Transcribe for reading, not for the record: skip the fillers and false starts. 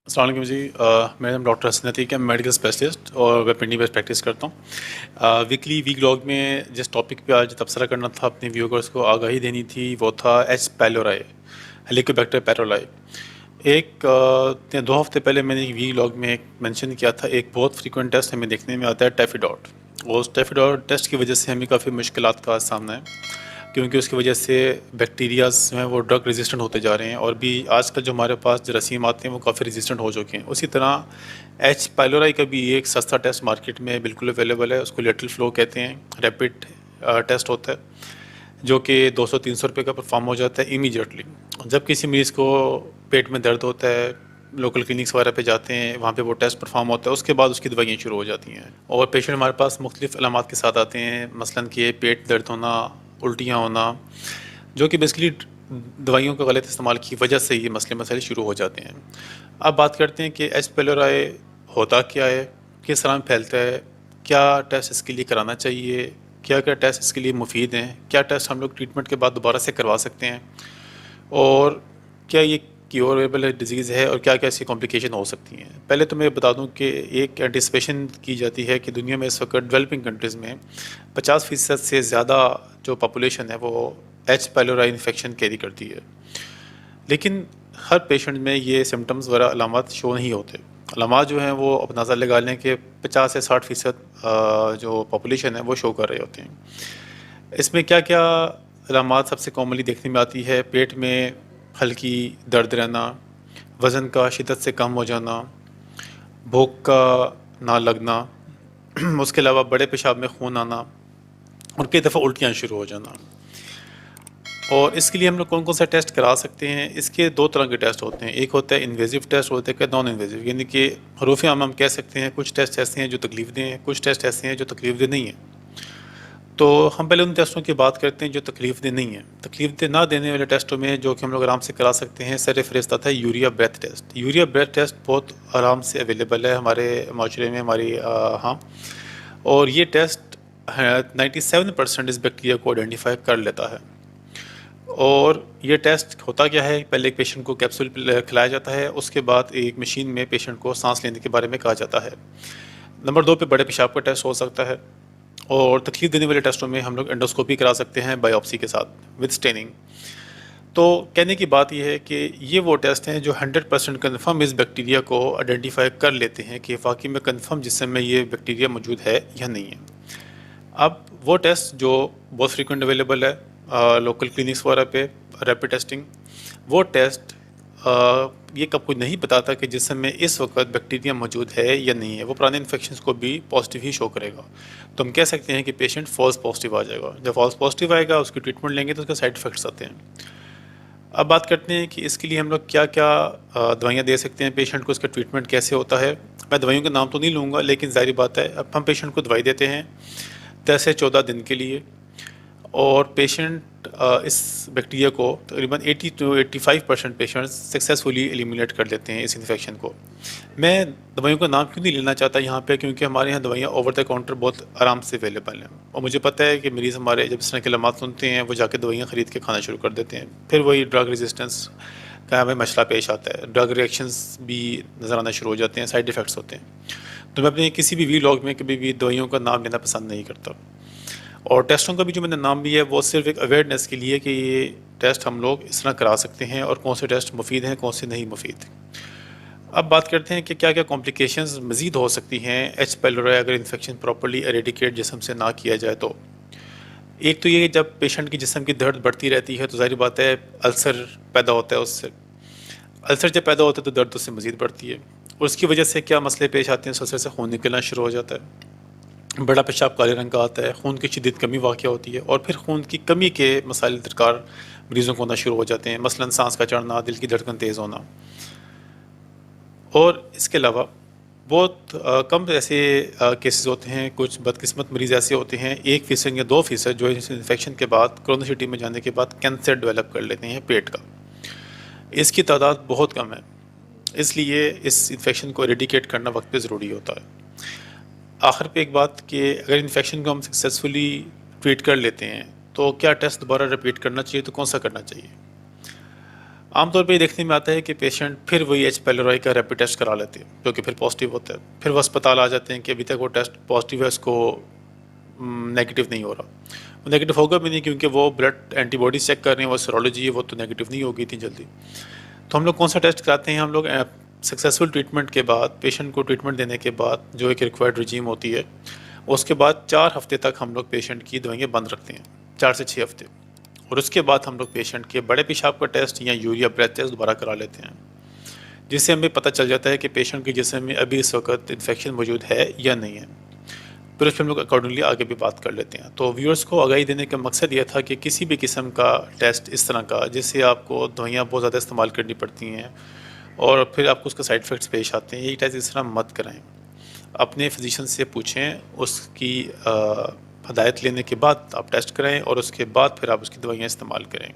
अस्सलाम वालेकुम जी। मेरा नाम डॉक्टर हसन अतीक है, मेडिकल स्पेशलिस्ट और वेटरनरी बेस्ड प्रैक्टिस करता हूँ। वीकली वीक लॉग में जिस टॉपिक पे आज तबसरा करना था, अपने व्यूअर्स को आगाही देनी थी, वो था एच पैलोराई, हेलिकोबैक्टर पैरोलाई। दो हफ्ते पहले मैंने एक वीक लॉग में एक मेंशन किया था, एक बहुत फ्रीक्वेंट टेस्ट हमें देखने में आता है टेफिडॉट। और उस टेफिडॉट टेस्ट की वजह से हमें काफ़ी मुश्किलात का सामना है, क्योंकि उसकी वजह से बैक्टीरियाज जो हैं वो ड्रग रेजिस्टेंट होते जा रहे हैं, और भी आजकल जो हमारे पास जरासीम आते हैं वो काफ़ी रेजिस्टेंट हो चुके हैं। उसी तरह एच पाइलोराई का भी एक सस्ता टेस्ट मार्केट में बिल्कुल अवेलेबल है, उसको लेटरल फ्लो कहते हैं। रैपिड टेस्ट होता है जो कि 200-300 रुपये का परफॉर्म हो जाता है इमीडिएटली। जब किसी मरीज़ को पेट में दर्द होता है, लोकल क्लिनिक्स वगैरह पे जाते हैं, वहाँ पे वो टेस्ट परफॉर्म होता है, उसके बाद उसकी दवाइयाँ शुरू हो जाती हैं। और पेशेंट हमारे पास मुख्तलिफ अलामात के साथ आते हैं, मसलन कि पेट दर्द होना, उल्टियाँ होना, जो कि बेसिकली दवाइयों का गलत इस्तेमाल की वजह से ये मसले शुरू हो जाते हैं। अब बात करते हैं कि एच पेलोराई होता क्या है, किस तरह फैलता है, क्या टेस्ट इसके लिए कराना चाहिए, क्या क्या टेस्ट इसके लिए मुफीद हैं, क्या टेस्ट हम लोग ट्रीटमेंट के बाद दोबारा से करवा सकते हैं, और क्या ये क्योरेबल डिजीज़ है, और क्या क्या इसकी कॉम्प्लिकेशन हो सकती हैं। पहले तो मैं बता दूं कि एक एंटिसिपेशन की जाती है कि दुनिया में इस वक्त डेवलपिंग कंट्रीज़ में 50% से ज़्यादा जो पॉपुलेशन है वो एच पाइलोराई इन्फेक्शन कैरी करती है, लेकिन हर पेशेंट में ये सिम्टम्स वगैरह अलामत शो नहीं होते। अलामत जो हैं वो अंदाज़ा लगा लें कि 50 से 60% जो पॉपुलेशन है वो शो कर रहे होते हैं। इसमें क्या क्या अलामत सबसे कॉमनली देखने में आती है? पेट में हल्की दर्द रहना, वज़न का शिद्दत से कम हो जाना, भूख का ना लगना, उसके अलावा बड़े पेशाब में खून आना, और कई दफ़ा उल्टियाँ शुरू हो जाना। और इसके लिए हम लोग कौन कौन सा टेस्ट करा सकते हैं? इसके दो तरह के टेस्ट होते हैं, एक होता है इन्वेजिव टेस्ट, होता है नॉन इन्वेजिव, यानी कि हरूफ आम हम कह सकते हैं कुछ टेस्ट ऐसे हैं जो तकलीफ दें हैं, कुछ टेस्ट ऐसे हैं जो तकलीफ दे नहीं हैं। तो हम पहले उन टेस्टों की बात करते हैं जो तकलीफ दे नहीं है। तकलीफ दे ना देने वाले टेस्टों में जो कि हम लोग आराम से करा सकते हैं, सर फहरिस्त आता है urea breath test. Urea breath test बहुत आराम से अवेलेबल है हमारे माशरे में, हमारी हाँ, और ये टेस्ट 97% इस बैक्टीरिया को आइडेंटिफाई कर लेता है। और ये टेस्ट होता क्या है? पहले एक पेशेंट को कैप्सूल खिलाया जाता है, उसके बाद एक मशीन में पेशेंट को सांस लेने के बारे में कहा जाता है। नंबर 2 पे बड़े पेशाब का टेस्ट हो सकता है, और तकलीफ देने वाले टेस्टों में हम लोग एंडोस्कोपी करा सकते हैं बायोप्सी के साथ विद स्टेनिंग। तो कहने की बात यह है कि ये वो टेस्ट हैं जो 100% कन्फर्म इस बैक्टीरिया को आइडेंटिफाई कर लेते हैं कि वाकई में कन्फर्म जिसम में ये बैक्टीरिया मौजूद है या नहीं है। अब वो टेस्ट जो बहुत फ्रीक्वेंट अवेलेबल है लोकल क्लिनिक्स वगैरह पे, रैपिड टेस्टिंग, वो टेस्ट ये कब कोई नहीं बताता कि जिसम में इस वक्त बैक्टीरिया मौजूद है या नहीं है। वो पुराने इन्फेक्शंस को भी पॉजिटिव ही शो करेगा। तो हम कह सकते हैं कि पेशेंट फॉल्स पॉजिटिव आ जाएगा। जब फॉल्स पॉजिटिव आएगा, उसकी ट्रीटमेंट लेंगे तो उसके साइड इफ़ेक्ट्स आते हैं। अब बात करते हैं कि इसके लिए हम लोग क्या क्या दवाइयाँ दे सकते हैं पेशेंट को, इसका ट्रीटमेंट कैसे होता है। मैं दवाइयों के नाम तो नहीं लूँगा, लेकिन ज़ाहिर बात है अब हम पेशेंट को दवाई देते हैं 10 से 14 दिन के लिए, और पेशेंट इस बैक्टीरिया को तकरीबन 80 to 85% पेशेंट्स सक्सेसफुली एलिमिनेट कर लेते हैं इस इन्फेक्शन को। मैं दवाइयों का नाम क्यों नहीं लेना चाहता यहाँ पे, क्योंकि हमारे यहाँ दवाइयाँ ओवर द काउंटर बहुत आराम से अवेलेबल हैं, और मुझे पता है कि मरीज़ हमारे जब इस तरह के लम्हात सुनते हैं वो जाके दवाइयाँ ख़रीद के खाना शुरू कर देते हैं, फिर वही ड्रग रेजिस्टेंस का हमें मसला पेश आता है, ड्रग रिएक्शंस भी नज़र आना शुरू हो जाते हैं, साइड इफ़ेक्ट्स होते हैं। तो मैं अपने किसी भी वीलॉग में कभी भी दवाइयों का नाम लेना पसंद नहीं करता। और टेस्टों का भी जो मैंने नाम लिया है वो सिर्फ एक अवेयरनेस के लिए कि ये टेस्ट हम लोग इस तरह करा सकते हैं, और कौन से टेस्ट मुफीद हैं, कौन से नहीं मुफीद। अब बात करते हैं कि क्या क्या कॉम्प्लिकेशंस मज़ीद हो सकती हैं एच पाइलोराई अगर इन्फेक्शन प्रॉपर्ली एरेडिकेट जिस्म से ना किया जाए तो। एक तो ये, जब पेशेंट की जिस्म की दर्द बढ़ती रहती है तो ज़ाहिर बात है अल्सर पैदा होता है उससे। अल्सर जब पैदा होता है तो दर्द उससे मज़ीद बढ़ती है, और उसकी वजह से क्या मसले पेश आते हैं? अल्सर से खून निकलना शुरू हो जाता है, बड़ा पेशाब काले रंग का आता है, खून की शिद्दत कमी वाक़या होती है, और फिर खून की कमी के मसाइल दरकार मरीज़ों को होना शुरू हो जाते हैं, मसलन सांस का चढ़ना, दिल की धड़कन तेज़ होना। और इसके अलावा बहुत कम ऐसे केसेस होते हैं, कुछ बदकिस्मत मरीज़ ऐसे होते हैं 1% या 2% जो इस इन्फेक्शन के बाद क्रोनिसिटी में जाने के बाद कैंसर डेवलप कर लेते हैं पेट का। इसकी तादाद बहुत कम है, इसलिए इस इन्फेक्शन को एरेडिकेट करना वक्त पे ज़रूरी होता है। आखिर पे एक बात कि अगर इन्फेक्शन को हम सक्सेसफुली ट्रीट कर लेते हैं तो क्या टेस्ट दोबारा रिपीट करना चाहिए, तो कौन सा करना चाहिए? عام طور پہ یہ دیکھنے میں آتا ہے کہ پیشنٹ پھر وہی ایچ پیلورائی کا ریپڈ ٹیسٹ کرا لیتے ہیں جو کہ پھر پازیٹیو ہوتا ہے، پھر وہ اسپتال آ جاتے ہیں کہ ابھی تک وہ ٹیسٹ پازیٹیو ہے، اس کو نیگیٹو نہیں ہو رہا. وہ نیگیٹو ہوگا بھی نہیں کیونکہ وہ بلڈ اینٹی باڈیز چیک کر رہے ہیں، وہ سیرولوجی ہے، وہ تو نیگیٹو نہیں ہوگی اتنی جلدی. تو ہم لوگ کون سا ٹیسٹ کراتے ہیں؟ ہم لوگ سکسیزفل ٹریٹمنٹ کے بعد، پیشنٹ کو ٹریٹمنٹ دینے کے بعد جو ایک ریکوائرڈ رجیم ہوتی ہے، اس کے بعد 4 ہفتے تک ہم لوگ پیشنٹ کی دوائیاں بند رکھتے ہیں، 4 سے 6 ہفتے. اور اس کے بعد ہم لوگ پیشنٹ کے بڑے پیشاب کا ٹیسٹ یا یوریا بریتھ ٹیسٹ دوبارہ کرا لیتے ہیں، جس سے ہمیں پتہ چل جاتا ہے کہ پیشنٹ کے جسم میں ابھی اس وقت انفیکشن موجود ہے یا نہیں ہے. پھر اس پہ ہم لوگ اکارڈنگلی آگے بھی بات کر لیتے ہیں. تو ویورز کو آگاہی دینے کا مقصد یہ تھا کہ کسی بھی قسم کا ٹیسٹ اس طرح کا جس سے آپ کو دوائیاں بہت زیادہ استعمال کرنی پڑتی ہیں اور پھر آپ کو اس کا سائڈ افیکٹس پیش آتے ہیں، یہی ٹیسٹ اس طرح مت کرائیں. اپنے فزیشین سے پوچھیں، اس کی ہدایت لینے کے بعد آپ ٹیسٹ کریں اور اس کے بعد پھر آپ اس کی دوائیاں استعمال کریں.